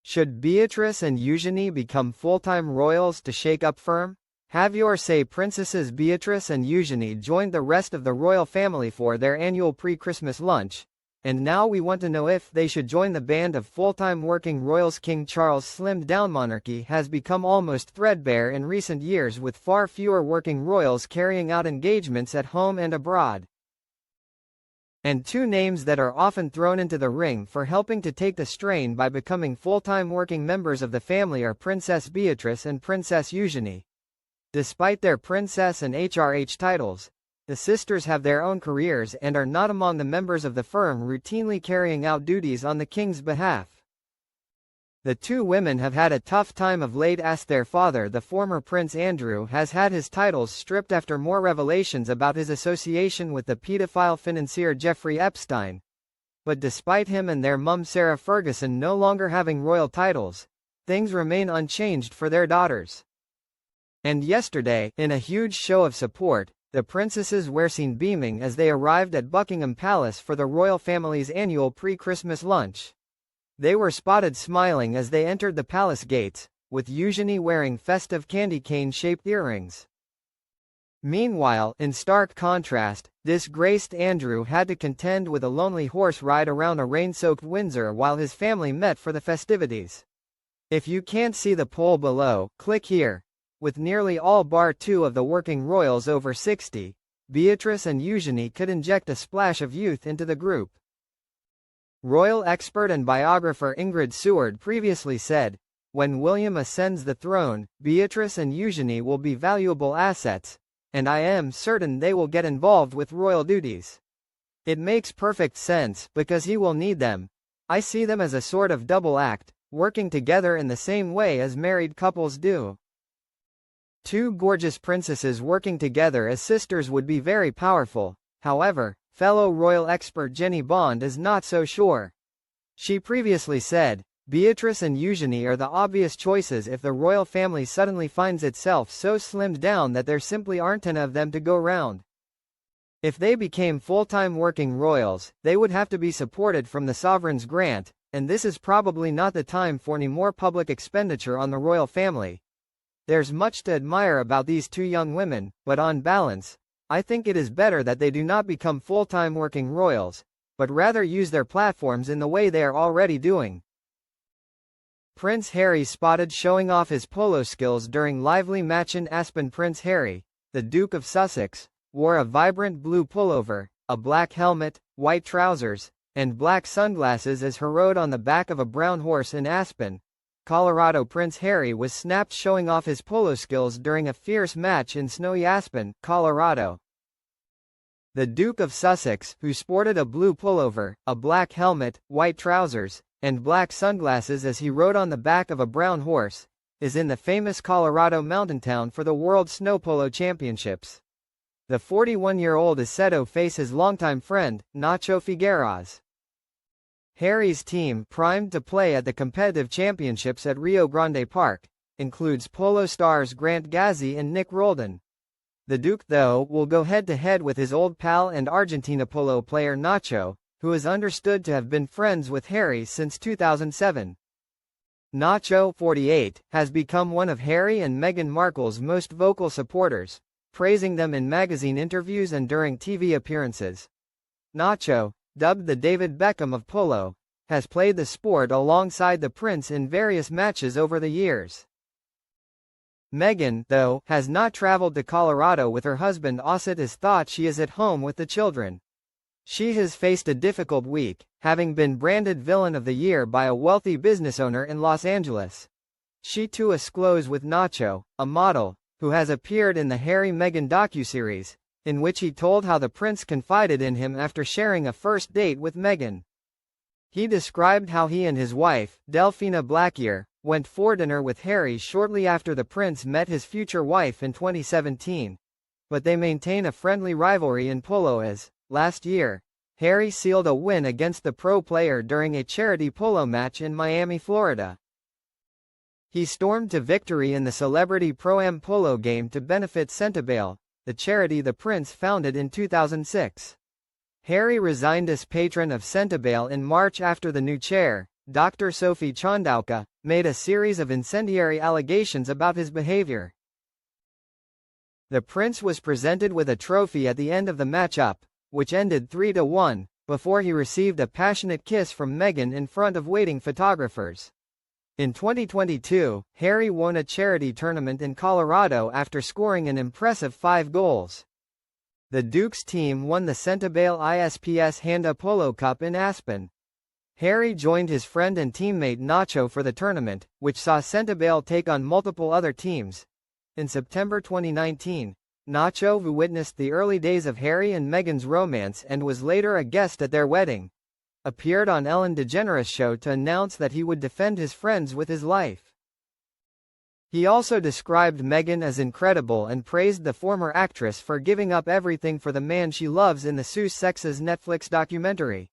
Should Beatrice and Eugenie become full-time royals to shake up firm? Have your say. Princesses Beatrice and Eugenie joined the rest of the royal family for their annual pre-Christmas lunch, and now we want to know if they should join the band of full-time working royals. King Charles' slimmed-down monarchy has become almost threadbare in recent years, with far fewer working royals carrying out engagements at home and abroad. And two names that are often thrown into the ring for helping to take the strain by becoming full-time working members of the family are Princess Beatrice and Princess Eugenie. Despite their princess and HRH titles, the sisters have their own careers and are not among the members of the firm routinely carrying out duties on the king's behalf. The two women have had a tough time of late, as their father, the former Prince Andrew, has had his titles stripped after more revelations about his association with the pedophile financier Jeffrey Epstein. But despite him and their mum Sarah Ferguson no longer having royal titles, things remain unchanged for their daughters. And yesterday, in a huge show of support, the princesses were seen beaming as they arrived at Buckingham Palace for the royal family's annual pre-Christmas lunch. They were spotted smiling as they entered the palace gates, with Eugenie wearing festive candy cane-shaped earrings. Meanwhile, in stark contrast, disgraced Andrew had to contend with a lonely horse ride around a rain-soaked Windsor while his family met for the festivities. If you can't see the poll below, click here. With nearly all bar two of the working royals over 60, Beatrice and Eugenie could inject a splash of youth into the group. Royal expert and biographer Ingrid Seward previously said, "When William ascends the throne, Beatrice and Eugenie will be valuable assets, and I am certain they will get involved with royal duties. It makes perfect sense, because he will need them. I see them as a sort of double act, working together in the same way as married couples do." Two gorgeous princesses working together as sisters would be very powerful. However, fellow royal expert Jenny Bond is not so sure. She previously said, "Beatrice and Eugenie are the obvious choices if the royal family suddenly finds itself so slimmed down that there simply aren't enough of them to go round. If they became full-time working royals, they would have to be supported from the sovereign's grant, and this is probably not the time for any more public expenditure on the royal family. There's much to admire about these two young women, but on balance, I think it is better that they do not become full-time working royals, but rather use their platforms in the way they are already doing." Prince Harry spotted showing off his polo skills during lively match in Aspen. Prince Harry, the Duke of Sussex, wore a vibrant blue pullover, a black helmet, white trousers, and black sunglasses as he rode on the back of a brown horse in Aspen, Colorado. Prince Harry was snapped showing off his polo skills during a fierce match in snowy Aspen, Colorado. The Duke of Sussex, who sported a blue pullover, a black helmet, white trousers, and black sunglasses as he rode on the back of a brown horse, is in the famous Colorado mountain town for the World Snow Polo Championships. The 41-year-old is set to face his longtime friend, Nacho Figueras. Harry's team, primed to play at the competitive championships at Rio Grande Park, includes polo stars Grant Gazzi and Nick Roldan. The Duke, though, will go head-to-head with his old pal and Argentina polo player Nacho, who is understood to have been friends with Harry since 2007. Nacho, 48, has become one of Harry and Meghan Markle's most vocal supporters, praising them in magazine interviews and during TV appearances. Nacho, dubbed the David Beckham of polo, has played the sport alongside the prince in various matches over the years. Meghan, though, has not traveled to Colorado with her husband Ossett, as thought she is at home with the children. She has faced a difficult week, having been branded Villain of the Year by a wealthy business owner in Los Angeles. She too is close with Nacho, a model, who has appeared in the Harry-Meghan docuseries, in which he told how the prince confided in him after sharing a first date with Meghan. He described how he and his wife, Delphina Blackyer, went for dinner with Harry shortly after the prince met his future wife in 2017. But they maintain a friendly rivalry in polo as, last year, Harry sealed a win against the pro player during a charity polo match in Miami, Florida. He stormed to victory in the Celebrity Pro-Am polo game to benefit Centabale, the charity the prince founded in 2006. Harry resigned as patron of Centabale in March after the new chair, Dr. Sophie Chandauka, made a series of incendiary allegations about his behavior. The prince was presented with a trophy at the end of the matchup, which ended 3-1, before he received a passionate kiss from Meghan in front of waiting photographers. In 2022, Harry won a charity tournament in Colorado after scoring an impressive 5 goals. The Duke's team won the Centabale ISPS Handa Polo Cup in Aspen. Harry joined his friend and teammate Nacho for the tournament, which saw Centabale take on multiple other teams. In September 2019, Nacho, who witnessed the early days of Harry and Meghan's romance and was later a guest at their wedding, appeared on Ellen DeGeneres' show to announce that he would defend his friends with his life. He also described Meghan as incredible and praised the former actress for giving up everything for the man she loves in the Sussexes Netflix documentary.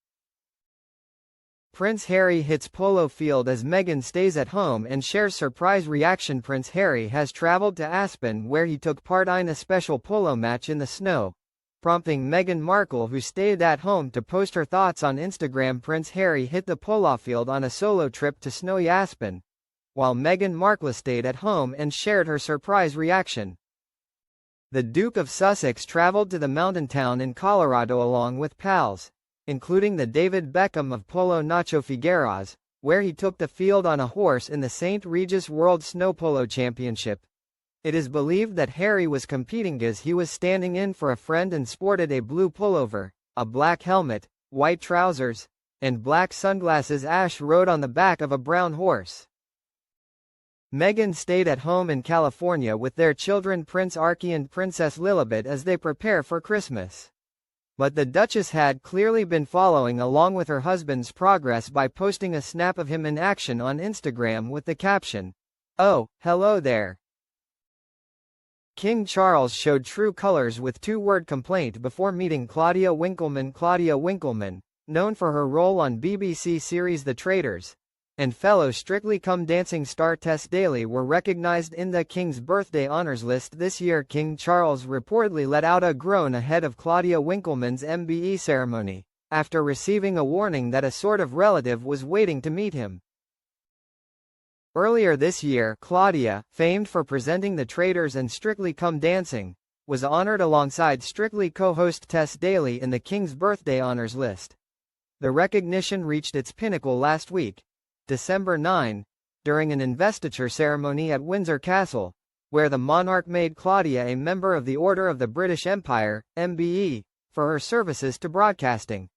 Prince Harry hits polo field as Meghan stays at home and shares surprise reaction. Prince Harry has traveled to Aspen where he took part in a special polo match in the snow, prompting Meghan Markle, who stayed at home, to post her thoughts on Instagram. Prince Harry hit the polo field on a solo trip to snowy Aspen, while Meghan Markle stayed at home and shared her surprise reaction. The Duke of Sussex traveled to the mountain town in Colorado along with pals, including the David Beckham of polo Nacho Figueras, where he took the field on a horse in the St. Regis World Snow Polo Championship. It is believed that Harry was competing as he was standing in for a friend and sported a blue pullover, a black helmet, white trousers, and black sunglasses. Ash rode on the back of a brown horse. Meghan stayed at home in California with their children Prince Archie and Princess Lilibet as they prepare for Christmas. But the Duchess had clearly been following along with her husband's progress by posting a snap of him in action on Instagram with the caption, "Oh, hello there." King Charles showed true colors with two-word complaint before meeting Claudia Winkleman. Claudia Winkleman, known for her role on BBC series The Traitors, and fellow Strictly Come Dancing star Tess Daly were recognized in the King's birthday honors list this year. King Charles reportedly let out a groan ahead of Claudia Winkleman's MBE ceremony, after receiving a warning that a sort of relative was waiting to meet him. Earlier this year, Claudia, famed for presenting The Traitors and Strictly Come Dancing, was honored alongside Strictly co-host Tess Daly in the King's birthday honors list. The recognition reached its pinnacle last week, December 9, during an investiture ceremony at Windsor Castle, where the monarch made Claudia a member of the Order of the British Empire, MBE, for her services to broadcasting.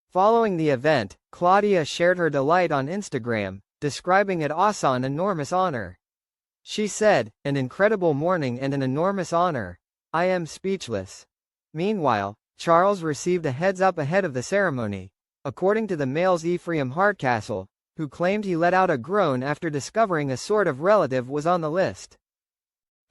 Following the event, Claudia shared her delight on Instagram, describing it as an enormous honor. She said, "An incredible morning and an enormous honor. I am speechless." Meanwhile, Charles received a heads-up ahead of the ceremony, according to the Mail's Ephraim Hardcastle, who claimed he let out a groan after discovering a sort of relative was on the list.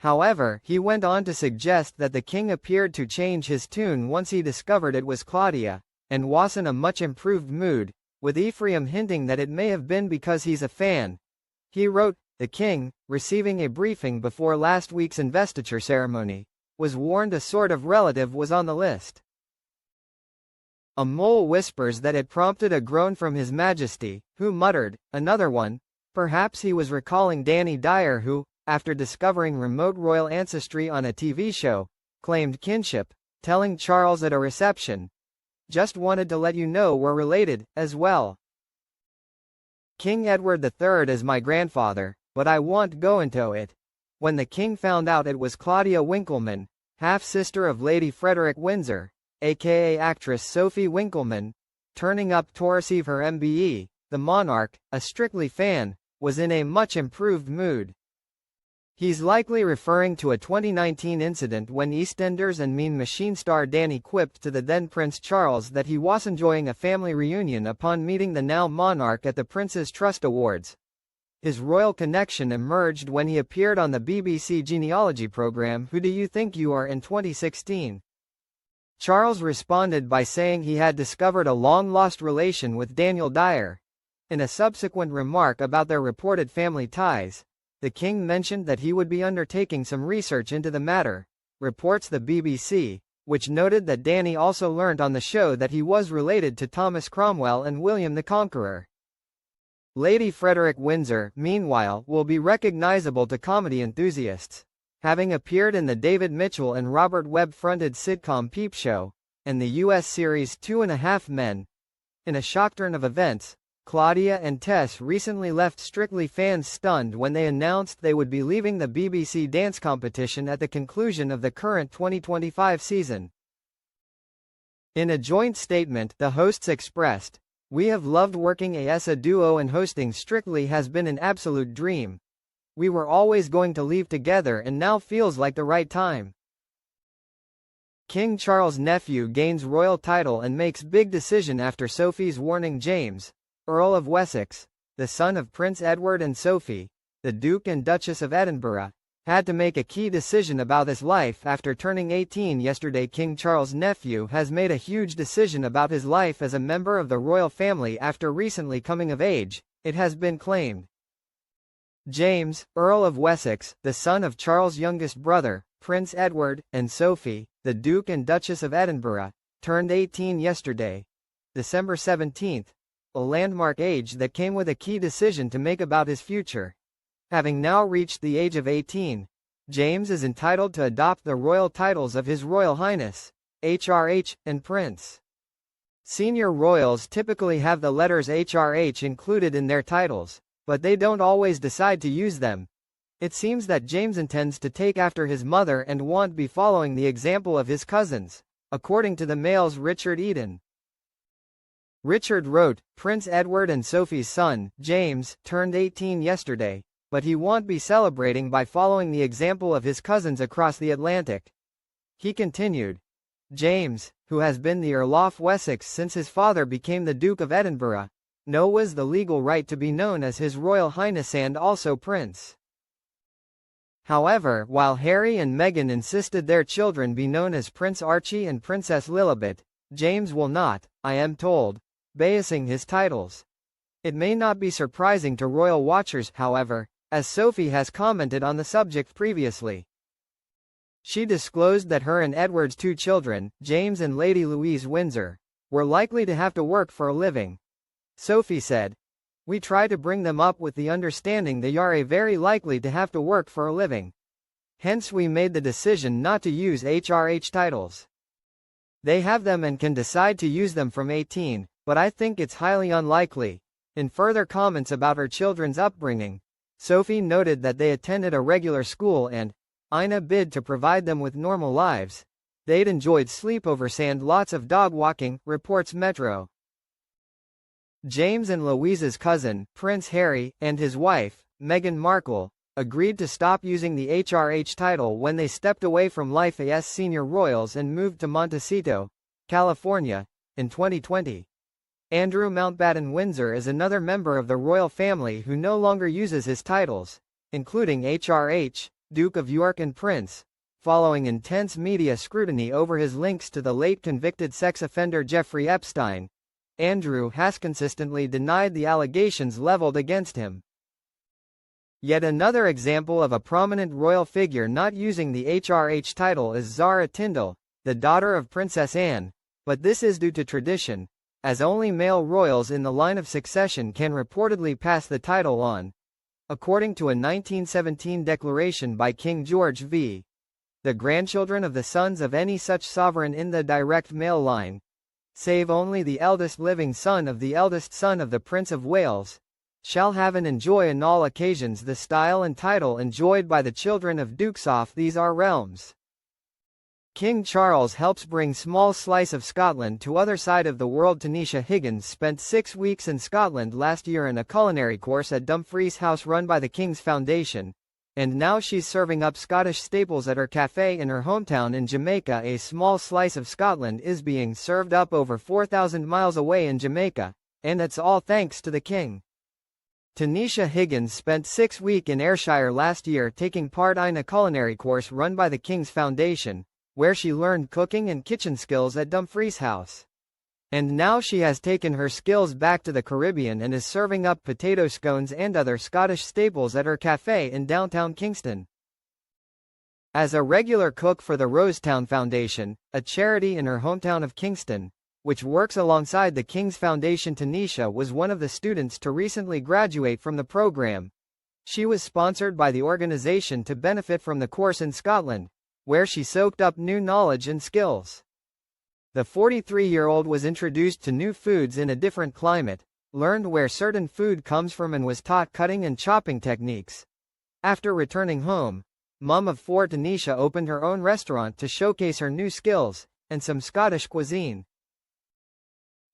However, he went on to suggest that the king appeared to change his tune once he discovered it was Claudia, and was in a much improved mood, with Ephraim hinting that it may have been because he's a fan. He wrote, "The king, receiving a briefing before last week's investiture ceremony, was warned a sort of relative was on the list." A mole whispers that it prompted a groan from His Majesty, who muttered, "Another one." Perhaps he was recalling Danny Dyer, who, after discovering remote royal ancestry on a TV show, claimed kinship, telling Charles at a reception, "Just wanted to let you know we're related, as well. King Edward III is my grandfather, but I won't go into it." When the king found out it was Claudia Winkleman, half-sister of Lady Frederick Windsor, aka actress Sophie Winkleman, turning up to receive her MBE, the monarch, a Strictly fan, was in a much improved mood. He's likely referring to a 2019 incident when EastEnders and Mean Machine star Danny quipped to the then Prince Charles that he was enjoying a family reunion upon meeting the now monarch at the Prince's Trust Awards. His royal connection emerged when he appeared on the BBC genealogy program Who Do You Think You Are in 2016. Charles responded by saying he had discovered a long-lost relation with Daniel Dyer. In a subsequent remark about their reported family ties, the king mentioned that he would be undertaking some research into the matter, reports the BBC, which noted that Danny also learned on the show that he was related to Thomas Cromwell and William the Conqueror. Lady Frederick Windsor, meanwhile, will be recognizable to comedy enthusiasts, having appeared in the David Mitchell and Robert Webb-fronted sitcom Peep Show, and the U.S. series 2.5 Men. In a shock turn of events, Claudia and Tess recently left Strictly fans stunned when they announced they would be leaving the BBC dance competition at the conclusion of the current 2025 season. In a joint statement, the hosts expressed, "We have loved working as a duo and hosting Strictly has been an absolute dream. We were always going to leave together and now feels like the right time." King Charles' nephew gains royal title and makes big decision after Sophie's warning. James, Earl of Wessex, the son of Prince Edward and Sophie, the Duke and Duchess of Edinburgh, had to make a key decision about his life after turning 18 yesterday. King Charles' nephew has made a huge decision about his life as a member of the royal family after recently coming of age, it has been claimed. James, Earl of Wessex, the son of Charles' youngest brother, Prince Edward, and Sophie, the Duke and Duchess of Edinburgh, turned 18 yesterday, December 17, a landmark age that came with a key decision to make about his future. Having now reached the age of 18, James is entitled to adopt the royal titles of His Royal Highness, HRH, and Prince. Senior royals typically have the letters HRH included in their titles, but they don't always decide to use them. It seems that James intends to take after his mother and won't be following the example of his cousins, according to the Mail's Richard Eden. Richard wrote, Prince Edward and Sophie's son, James, turned 18 yesterday, but he won't be celebrating by following the example of his cousins across the Atlantic. He continued, James, who has been the Earl of Wessex since his father became the Duke of Edinburgh, knows the legal right to be known as His Royal Highness and also Prince. However, while Harry and Meghan insisted their children be known as Prince Archie and Princess Lilibet, James will not, I am told, biasing his titles. It may not be surprising to royal watchers, however, as Sophie has commented on the subject previously. She disclosed that her and Edward's two children, James and Lady Louise Windsor, were likely to have to work for a living. Sophie said, "We try to bring them up with the understanding they are very likely to have to work for a living. Hence we made the decision not to use HRH titles. They have them and can decide to use them from 18, but I think it's highly unlikely." In further comments about her children's upbringing, Sophie noted that they attended a regular school and, in a bid to provide them with normal lives, they'd enjoyed sleepovers and lots of dog walking, reports Metro. James and Louise's cousin, Prince Harry, and his wife, Meghan Markle, agreed to stop using the HRH title when they stepped away from life as senior royals and moved to Montecito, California, in 2020. Andrew Mountbatten Windsor is another member of the royal family who no longer uses his titles, including HRH, Duke of York and Prince, following intense media scrutiny over his links to the late convicted sex offender Jeffrey Epstein. Andrew has consistently denied the allegations leveled against him. Yet another example of a prominent royal figure not using the HRH title is Zara Tindall, the daughter of Princess Anne, but this is due to tradition, as only male royals in the line of succession can reportedly pass the title on, according to a 1917 declaration by King George v. The grandchildren of the sons of any such sovereign in the direct male line, save only the eldest living son of the eldest son of the Prince of Wales, shall have and enjoy on all occasions the style and title enjoyed by the children of dukes of these our realms. King Charles helps bring small slice of Scotland to other side of the world. Tanisha Higgins spent 6 weeks in Scotland last year in a culinary course at Dumfries House run by the King's Foundation, and now she's serving up Scottish staples at her cafe in her hometown in Jamaica. A small slice of Scotland is being served up over 4,000 miles away in Jamaica, and that's all thanks to the King. Tanisha Higgins spent 6 weeks in Ayrshire last year taking part in a culinary course run by the King's Foundation, where she learned cooking and kitchen skills at Dumfries House. And now she has taken her skills back to the Caribbean and is serving up potato scones and other Scottish staples at her cafe in downtown Kingston. As a regular cook for the Rosetown Foundation, a charity in her hometown of Kingston, which works alongside the King's Foundation. Tanisha was one of the students to recently graduate from the program. She was sponsored by the organization to benefit from the course in Scotland, where she soaked up new knowledge and skills. The 43-year-old was introduced to new foods in a different climate, learned where certain food comes from, and was taught cutting and chopping techniques. After returning home, mum of 4 Tanisha opened her own restaurant to showcase her new skills and some Scottish cuisine.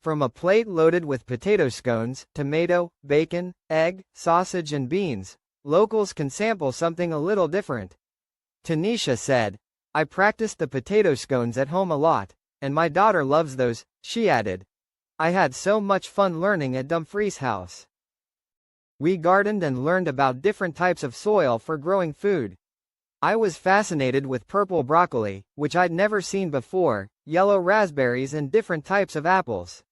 From a plate loaded with potato scones, tomato, bacon, egg, sausage and beans, locals can sample something a little different. Tanisha said, "I practiced the potato scones at home a lot, and my daughter loves those," she added. "I had so much fun learning at Dumfries House. We gardened and learned about different types of soil for growing food. I was fascinated with purple broccoli, which I'd never seen before, yellow raspberries and different types of apples.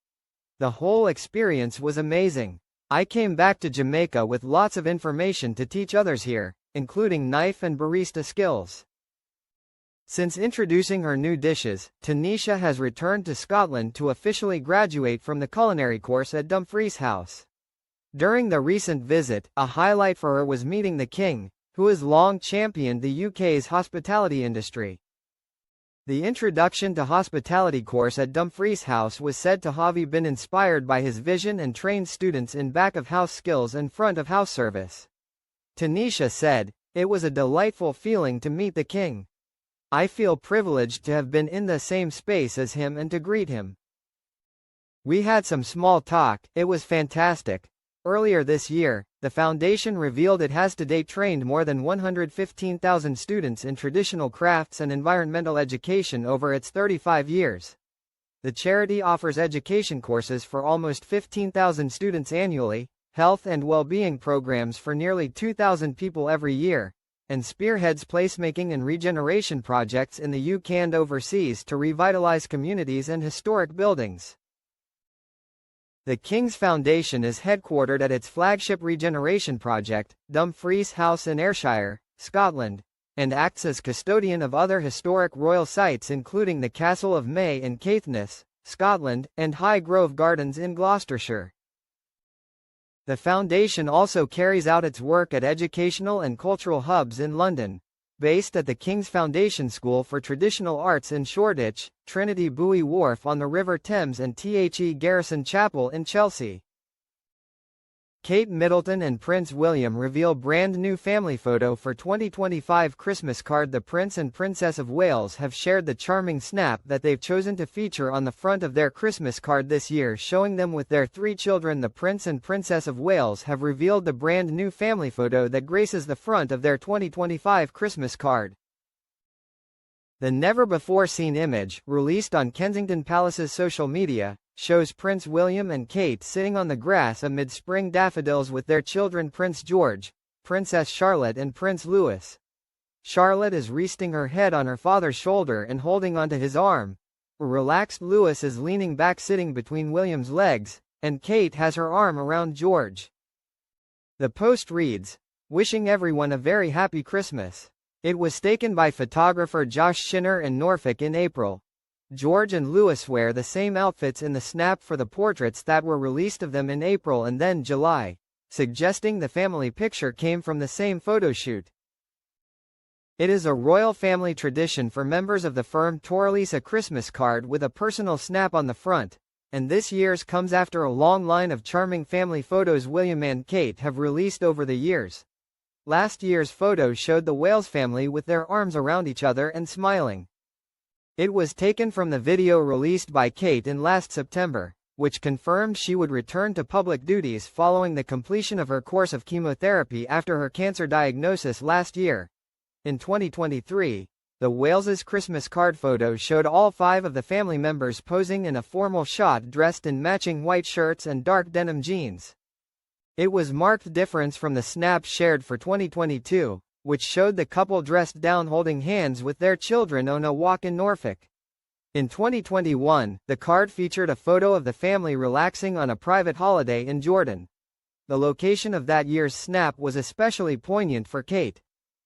The whole experience was amazing. I came back to Jamaica with lots of information to teach others here, including knife and barista skills." Since introducing her new dishes, Tanisha has returned to Scotland to officially graduate from the culinary course at Dumfries House. During the recent visit, a highlight for her was meeting the King, who has long championed the UK's hospitality industry. The Introduction to Hospitality course at Dumfries House was said to have been inspired by his vision and trained students in back-of-house skills and front-of-house service. Tanisha said, "It was a delightful feeling to meet the King. I feel privileged to have been in the same space as him and to greet him. We had some small talk, it was fantastic." Earlier this year, the foundation revealed it has to date trained more than 115,000 students in traditional crafts and environmental education over its 35 years. The charity offers education courses for almost 15,000 students annually, health and well-being programs for nearly 2,000 people every year, and spearheads placemaking and regeneration projects in the UK and overseas to revitalize communities and historic buildings. The King's Foundation is headquartered at its flagship regeneration project, Dumfries House in Ayrshire, Scotland, and acts as custodian of other historic royal sites including the Castle of May in Caithness, Scotland, and Highgrove Gardens in Gloucestershire. The foundation also carries out its work at educational and cultural hubs in London, based at the King's Foundation School for Traditional Arts in Shoreditch, Trinity Buoy Wharf on the River Thames and The Garrison Chapel in Chelsea. Kate Middleton and Prince William reveal brand new family photo for 2025 Christmas card. The Prince and Princess of Wales have shared the charming snap that they've chosen to feature on the front of their Christmas card this year, showing them with their 3 children. The Prince and Princess of Wales have revealed the brand new family photo that graces the front of their 2025 Christmas card. The never-before-seen image, released on Kensington Palace's social media, shows Prince William and Kate sitting on the grass amid spring daffodils with their children Prince George, Princess Charlotte and Prince Louis. Charlotte is resting her head on her father's shoulder and holding onto his arm. Relaxed Louis is leaning back sitting between William's legs, and Kate has her arm around George. The post reads, "Wishing everyone a very happy Christmas." It was taken by photographer Josh Shinner in Norfolk in April. George and Louis wear the same outfits in the snap for the portraits that were released of them in April and then July, suggesting the family picture came from the same photo shoot. It is a royal family tradition for members of the firm to release a Christmas card with a personal snap on the front, and this year's comes after a long line of charming family photos William and Kate have released over the years. Last year's photo showed the Wales family with their arms around each other and smiling. It was taken from the video released by Kate in last September, which confirmed she would return to public duties following the completion of her course of chemotherapy after her cancer diagnosis last year. In 2023, the Wales's Christmas card photo showed all 5 of the family members posing in a formal shot dressed in matching white shirts and dark denim jeans. It was marked difference from the snap shared for 2022, which showed the couple dressed down holding hands with their children on a walk in Norfolk. In 2021, the card featured a photo of the family relaxing on a private holiday in Jordan. The location of that year's snap was especially poignant for Kate.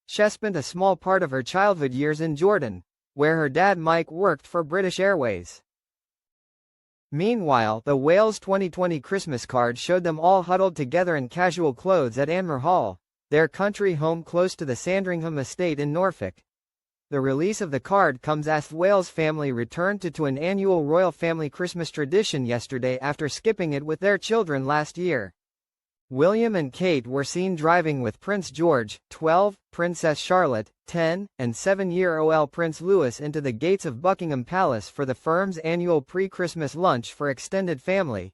She spent a small part of her childhood years in Jordan, where her dad Mike worked for British Airways. Meanwhile, the Wales 2020 Christmas card showed them all huddled together in casual clothes at Anmer Hall, their country home close to the Sandringham estate in Norfolk. The release of the card comes as the Wales family returned to an annual royal family Christmas tradition yesterday after skipping it with their children last year. William and Kate were seen driving with Prince George, 12, Princess Charlotte, 10, and 7-year-old Prince Louis into the gates of Buckingham Palace for the firm's annual pre-Christmas lunch for extended family.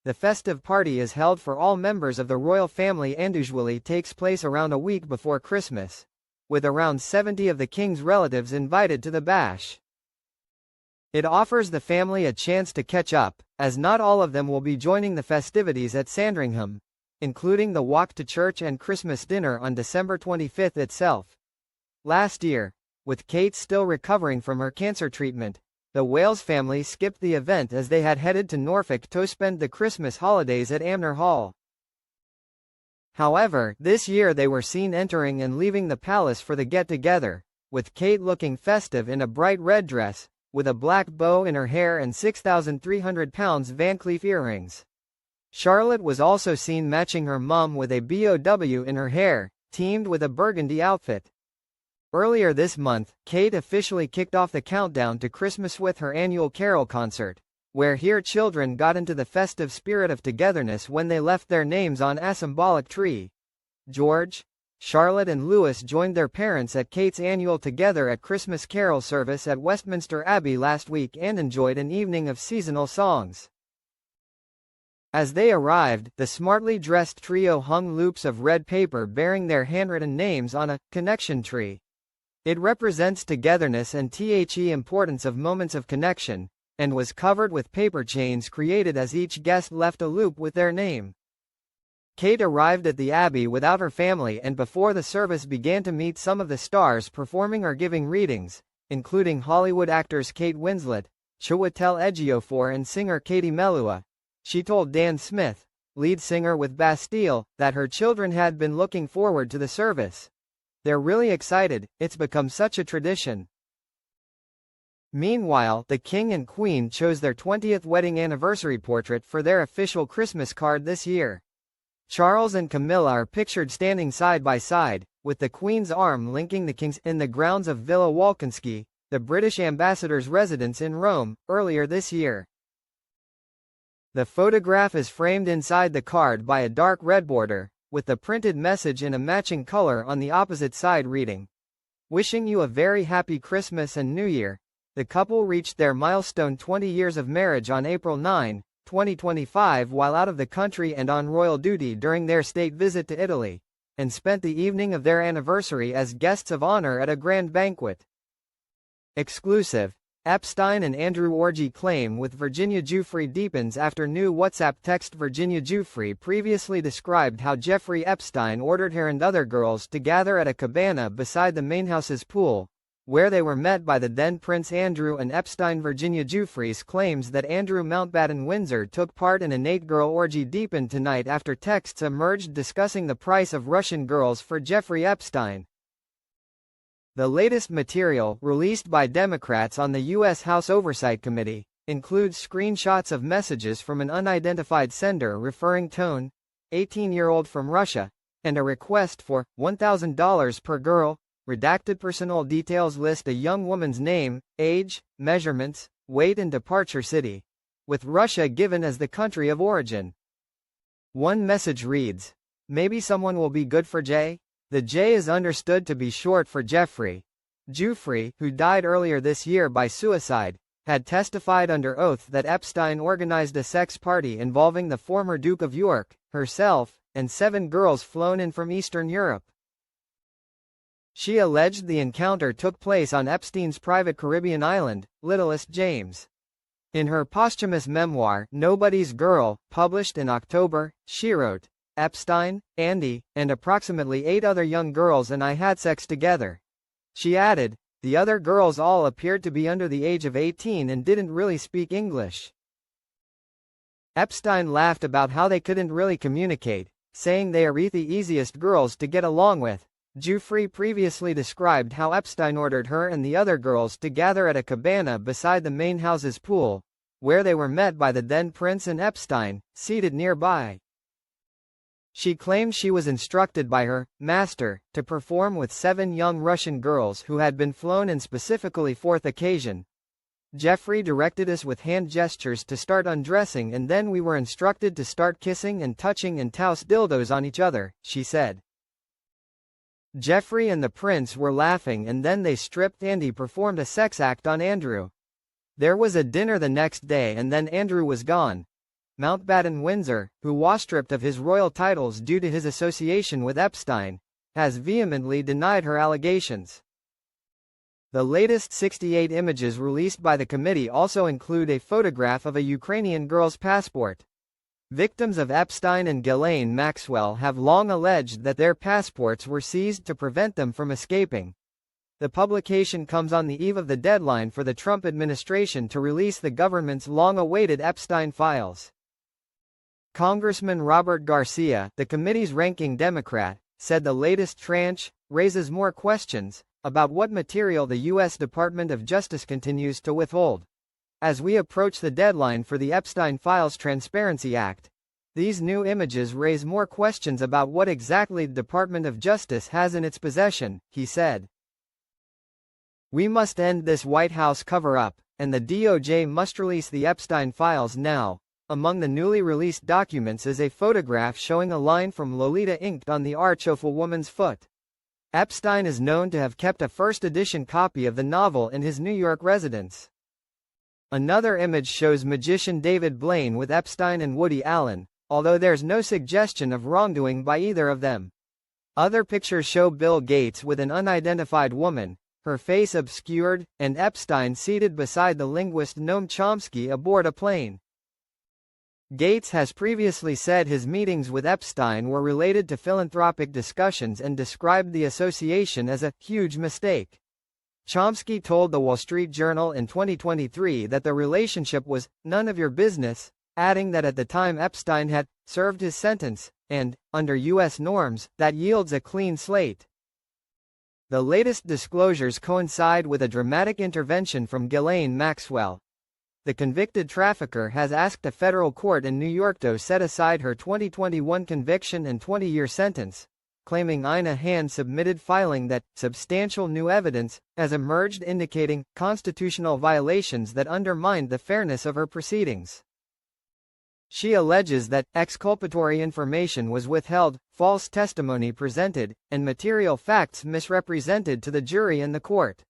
The festive party is held for all members of the royal family and usually takes place around a week before Christmas, with around 70 of the king's relatives invited to the bash. It offers the family a chance to catch up, as not all of them will be joining the festivities at Sandringham, including the walk to church and Christmas dinner on December 25 itself. Last year, with Kate still recovering from her cancer treatment, the Wales family skipped the event as they had headed to Norfolk to spend the Christmas holidays at Anmer Hall. However, this year they were seen entering and leaving the palace for the get-together, with Kate looking festive in a bright red dress, with a black bow in her hair and 6,300 pounds Van Cleef earrings. Charlotte was also seen matching her mum with a BOW in her hair, teamed with a burgundy outfit. Earlier this month, Kate officially kicked off the countdown to Christmas with her annual carol concert, where her children got into the festive spirit of togetherness when they left their names on a symbolic tree. George, Charlotte and Louis joined their parents at Kate's annual Together at Christmas carol service at Westminster Abbey last week and enjoyed an evening of seasonal songs. As they arrived, the smartly dressed trio hung loops of red paper bearing their handwritten names on a connection tree. It represents togetherness and the importance of moments of connection, and was covered with paper chains created as each guest left a loop with their name. Kate arrived at the Abbey without her family and before the service began to meet some of the stars performing or giving readings, including Hollywood actors Kate Winslet, Chiwetel Ejiofor and singer Katie Melua. She told Dan Smith, lead singer with Bastille, that her children had been looking forward to the service. They're really excited, it's become such a tradition. Meanwhile, the King and Queen chose their 20th wedding anniversary portrait for their official Christmas card this year. Charles and Camilla are pictured standing side by side, with the Queen's arm linking the King's in the grounds of Villa Walkinsky, the British ambassador's residence in Rome, earlier this year. The photograph is framed inside the card by a dark red border, with the printed message in a matching color on the opposite side reading, "Wishing you a very happy Christmas and New Year." The couple reached their milestone 20 years of marriage on April 9, 2025 while out of the country and on royal duty during their state visit to Italy, and spent the evening of their anniversary as guests of honor at a grand banquet. Exclusive. Epstein and Andrew orgy claim with Virginia Giuffre deepens after new WhatsApp text. Virginia Giuffre previously described how Jeffrey Epstein ordered her and other girls to gather at a cabana beside the main house's pool, where they were met by the then Prince Andrew and Epstein. Virginia Giuffre's claims that Andrew Mountbatten Windsor took part in an 8-girl orgy deepened tonight after texts emerged discussing the price of Russian girls for Jeffrey Epstein. The latest material, released by Democrats on the U.S. House Oversight Committee, includes screenshots of messages from an unidentified sender referring to 18-year-old from Russia, and a request for $1,000 per girl. Redacted personal details list a young woman's name, age, measurements, weight and departure city, with Russia given as the country of origin. One message reads, "Maybe someone will be good for Jay?" The J is understood to be short for Jeffrey. Giuffre, who died earlier this year by suicide, had testified under oath that Epstein organized a sex party involving the former Duke of York, herself, and 7 girls flown in from Eastern Europe. She alleged the encounter took place on Epstein's private Caribbean island, Littlest James. In her posthumous memoir, Nobody's Girl, published in October, she wrote, "Epstein, Andy, and approximately 8 other young girls and I had sex together." She added, "The other girls all appeared to be under the age of 18 and didn't really speak English." Epstein laughed about how they couldn't really communicate, saying they are the easiest girls to get along with. Giuffre previously described how Epstein ordered her and the other girls to gather at a cabana beside the main house's pool, where they were met by the then Prince and Epstein, seated nearby. She claimed she was instructed by her master to perform with 7 young Russian girls who had been flown in specifically for the occasion. Jeffrey directed us with hand gestures to start undressing, and then we were instructed to start kissing and touching and toss dildos on each other, she said. Jeffrey and the prince were laughing, and then they stripped and he performed a sex act on Andrew. There was a dinner the next day and then Andrew was gone. Mountbatten Windsor, who was stripped of his royal titles due to his association with Epstein, has vehemently denied her allegations. The latest 68 images released by the committee also include a photograph of a Ukrainian girl's passport. Victims of Epstein and Ghislaine Maxwell have long alleged that their passports were seized to prevent them from escaping. The publication comes on the eve of the deadline for the Trump administration to release the government's long-awaited Epstein files. Congressman Robert Garcia, the committee's ranking Democrat, said the latest tranche raises more questions about what material the U.S. Department of Justice continues to withhold. As we approach the deadline for the Epstein Files Transparency Act, these new images raise more questions about what exactly the Department of Justice has in its possession, he said. We must end this White House cover-up, and the DOJ must release the Epstein files now. Among the newly released documents is a photograph showing a line from Lolita inked on the arch of a woman's foot. Epstein is known to have kept a first-edition copy of the novel in his New York residence. Another image shows magician David Blaine with Epstein and Woody Allen, although there's no suggestion of wrongdoing by either of them. Other pictures show Bill Gates with an unidentified woman, her face obscured, and Epstein seated beside the linguist Noam Chomsky aboard a plane. Gates has previously said his meetings with Epstein were related to philanthropic discussions and described the association as a huge mistake. Chomsky told the Wall Street Journal in 2023 that the relationship was none of your business, adding that at the time Epstein had served his sentence, and, under U.S. norms, that yields a clean slate. The latest disclosures coincide with a dramatic intervention from Ghislaine Maxwell. The convicted trafficker has asked a federal court in New York to set aside her 2021 conviction and 20-year sentence, claiming Ina Hand submitted filing that substantial new evidence has emerged indicating constitutional violations that undermined the fairness of her proceedings. She alleges that exculpatory information was withheld, false testimony presented, and material facts misrepresented to the jury and the court.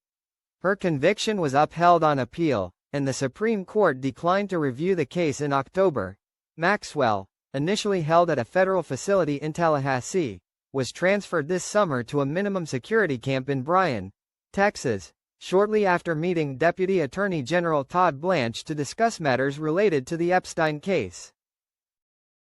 Her conviction was upheld on appeal, and the Supreme Court declined to review the case in October. Maxwell, initially held at a federal facility in Tallahassee, was transferred this summer to a minimum security camp in Bryan, Texas, shortly after meeting Deputy Attorney General Todd Blanche to discuss matters related to the Epstein case.